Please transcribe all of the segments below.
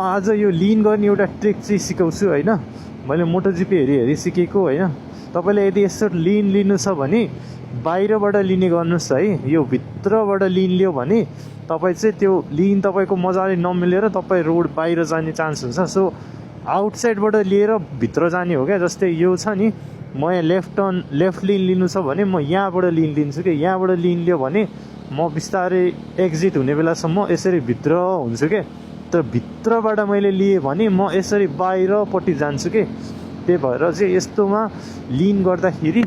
आज यो लिन गर्ने एउटा ट्रिक चाहिँ सिकाउँछु होइन। मैले मोटोजिपी हेरी सिकेको होइन। तपाईँले यदि यसो लिन लिनु छ भने बाहिरबाट लिने गर्नुहोस् है। यो भित्रबाट लिन लियो भने तपाईँ चाहिँ त्यो लिन तपाईँको मजाले नमिलेर तपाईँ रोड बाहिर जाने चान्स हुन्छ। सो आउटसाइडबाट लिएर भित्र जाने हो क्या। जस्तै यो छ नि, म यहाँ लेफ्ट लिन लिनु छ भने म यहाँबाट लिन लिन्छु कि। यहाँबाट लिन लियो भने म बिस्तारै एक्जिट हुने बेलासम्म यसरी भित्र हुन्छु क्या। तर भित्रबाट मैले लिएँ भने म यसरी बाहिरपट्टि जान्छु कि। त्यही भएर चाहिँ यस्तोमा लिन गर्दाखेरि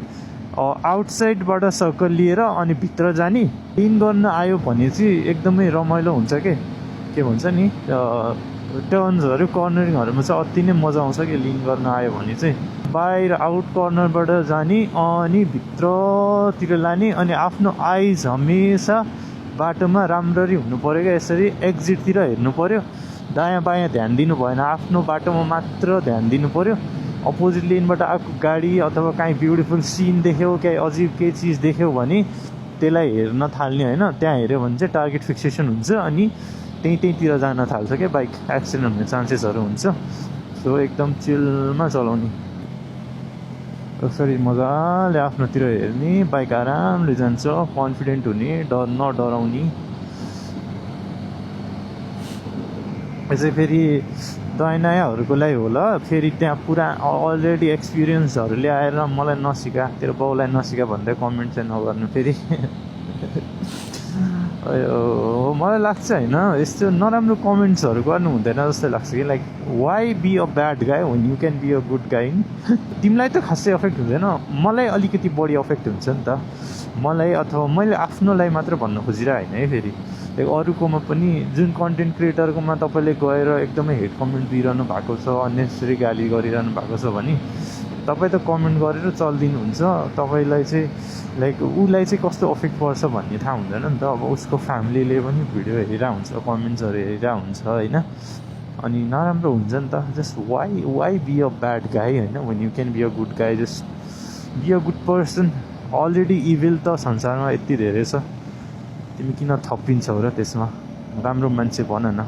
आउटसाइडबाट सर्कल लिएर अनि भित्र जाने। लिन गर्न आयो भने चाहिँ एकदमै रमाइलो हुन्छ के भन्छ नि, टर्न्सहरू कर्नरिङहरूमा चाहिँ अति नै मजा आउँछ कि लिन गर्न आयो भने चाहिँ। बाहिर आउट कर्नरबाट जाने अनि भित्रतिर लाने अनि आफ्नो आइज हमेसा बाटोमा राम्ररी हुनु पऱ्यो क्या। यसरी एक्जिटतिर हेर्नु पऱ्यो, दायाँ बायाँ ध्यान दिनु भएन, आफ्नो बाटोमा मात्र ध्यान दिनु पऱ्यो। अपोजिट लेनबाट आएको गाडी अथवा काहीँ ब्युटिफुल सिन देख्यो, केही अजिब केही चिज देख्यो भने त्यसलाई हेर्न थाल्ने होइन। त्यहाँ हेऱ्यो भने चाहिँ टार्गेट फिक्सेसन हुन्छ अनि त्यहीँतिर जान थाल्छ क्या। बाइक एक्सिडेन्ट हुने चान्सेसहरू हुन्छ। सो एकदम चिलमा चलाउने, कसरी मजाले आफ्नोतिर हेर्ने, बाइक आरामले जान्छ, कन्फिडेन्ट हुने, नडराउने। यसै फेरि नयाँहरूको लागि होला, फेरि त्यहाँ पुरा अलरेडी एक्सपिरियन्सहरूले आएर मलाई नसिका, तेरो बाउलाई नसिका भन्दै कमेन्ट चाहिँ नगर्नु फेरि। मलाई लाग्छ होइन, यस्तो नराम्रो कमेन्ट्सहरू गर्नु हुँदैन जस्तो लाग्छ कि। Like why be a bad guy when you can be a good guy. तिमीलाई त खासै अफेक्ट हुँदैन, मलाई अलिकति बढी अफेक्ट हुन्छ नि त। मलाई अथवा मैले आफ्नोलाई मात्र भन्न खोजिरहेको होइन है। फेरि अरूकोमा पनि, जुन कन्टेन्ट क्रिएटरकोमा तपाईँले गएर एकदमै हेट कमेन्ट दिइरहनु भएको छ, अननेसेसरी गाली गरिरहनु भएको छ भने तपाईँ त कमेन्ट गरेर चलिदिनुहुन्छ। तपाईँलाई चाहिँ लाइक उसलाई चाहिँ कस्तो अफेक्ट पर्छ भन्ने थाहा हुँदैन नि त। अब उसको फ्यामिलीले पनि भिडियो हेरिरहेको हुन्छ, कमेन्ट्सहरू हेरिरहेको हुन्छ होइन। अनि नराम्रो हुन्छ नि त। Just why be a bad guy होइन, when you can be a good guy. Just be a good person. Already evil त संसारमा यति धेरै छ, तिमी किन थपिन्छौ र त्यसमा? राम्रो मान्छे भन न।